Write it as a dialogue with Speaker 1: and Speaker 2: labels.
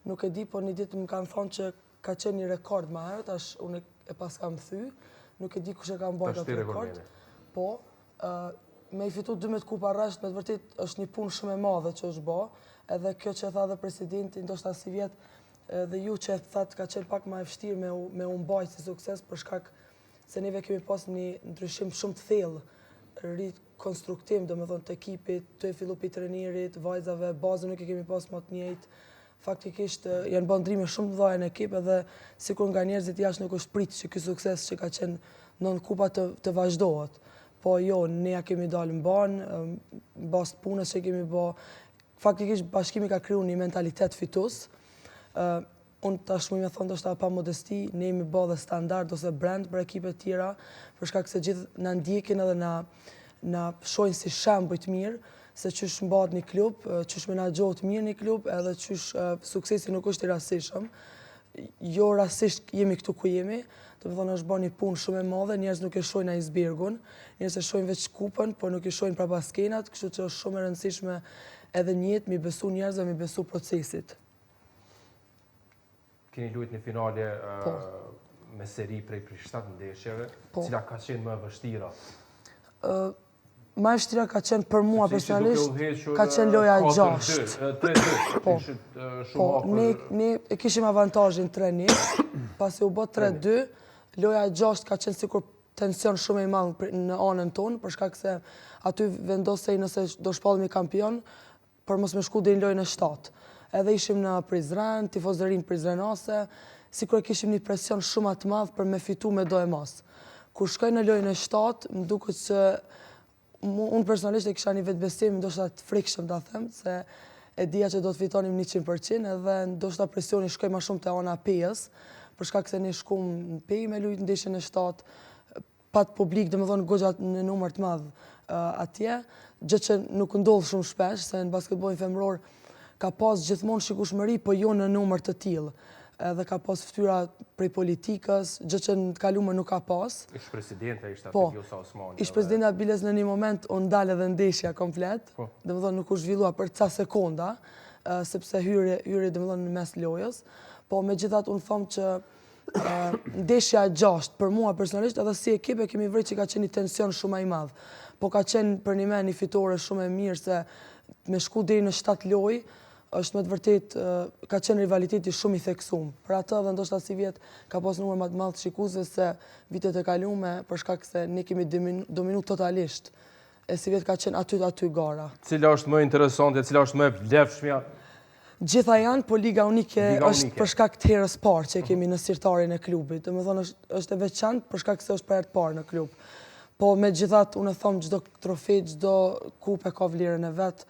Speaker 1: Nuk e di, por një ditë më kanë thonë që ka qenë një rekord më herët, unë e pas kam thy, nuk e di kush e ka mbajtur atë rekord. Po, me I fitu 12 kupa rresht, me të vërtet është një punë shumë e madhe që është bë, edhe kjo që tha dhe presidenti, ndoshta si vjet, dhe ju që thatë ka qenë pak më e vështirë me u mbajtë si sukses, për shkak se neve kemi pas një ndryshim shumë të thellë, rikonstruktim, domethënë të ekipit, të fillu pi trajnerit, vajzave, bazën nuk e kemi pas më të njëjtë. Faktikisht janë bërë ndryshime shumë të mëdha në ekip edhe sikur nga njerëzit jashtë nuk është pritë që ky sukses që ka qenë 9 kupa të vazhdohet. Po jo, ne ja kemi dalë në banë, bazë punës që kemi bë. Faktikisht bashkimi ka kriju një mentalitet fitus. Unë tashmë me thonë ndoshta pa modesti, ne jemi bë dhe standard ose brand për ekipet tjera, për shkak se gjithë na ndjekin edhe na shohin si shembuj të mirë, se qysh mbahet një klub, qysh menaxhohet mirë një klub, edhe qysh suksesi nuk është I rastishëm. Jo rastisht jemi këtu ku jemi, domethënë është bërë një punë shumë e madhe, njerëz nuk e shohin icebergun, njerëz e shohin veç kupën, por nuk e shohin prapa skenat, kështu që është shumë e rëndësishme edhe në jetë mi besu njerëzve, mi besu procesit.
Speaker 2: Keni luajtur në finale me seri prej 7 ndeshjeve, cila ka qenë më e vështira?
Speaker 1: Më e vështira ka qenë për mua personalisht, ka qenë loja 6.
Speaker 2: 3-2.
Speaker 1: Po, ne e kishim avantazhin 3-1, pasi u bë 3-2, loja 6 ka qenë sikur tension shumë I madh në anën tonë, për shkak se aty vendosej nëse do shpallemi kampion, për mos me shku deri në lojën e 7. Edhe ishim në Prizren, tifozërinë prizrenase, sikur e kishim një presion shumë të madh për me fitu me do e mos. Kur shkoj në lojën e 7, më duket se unë personalisht e kisha një vetbesim, ndoshta të frikshëm ta them, se e dija që do të fitonim 100%, edhe ndoshta presioni shkoj më shumë te ana P-s, për shkak se ne shkum në P me lujt ndeshjen e 7, pat publik, domethënë goxha në numër të madh atje, gjë që nuk ndodh shumë shpesh, se në basketbollin femëror ka pas gjithmonë shikueshmëri, po jo në numër të tillë. Edhe ka pas fytyra prej politikës, gjë që në të kaluar nuk ka pas.
Speaker 2: Ish presidente ishte
Speaker 1: Po,
Speaker 2: Vjosa Osmani.
Speaker 1: ish presidente Abiles në një moment u ndal edhe ndeshja komplet, domethënë nuk u zhvillua për ca sekonda, sepse hyri domethënë në mes lojës, po megjithatë unë them që ndeshja e 6 për mua personalisht edhe si ekip e kemi vënë që ka qenë një tension shumë I madh. Po ka qenë për një fitore shumë e mirë se me shku deri në 7 lojë është me të vërtet ka qenë rivaliteti shumë I theksuar. Për atë dhe ndoshta si vjet ka pas numër më të madh shikuesve se vitet e kaluara për shkak se ne kemi dominu totalisht. E si vjet ka qenë aty gara.
Speaker 2: Cila është më interesante, cila është më e vlefshmja?
Speaker 1: Gjitha janë, po Liga Unike është për shkak të herës parë që kemi në sirtarin e klubit. Domethënë është e veçantë për shkak se është për herë të parë në klub. Po megjithatë unë them çdo trofe, çdo kupë ka vlerën e vet.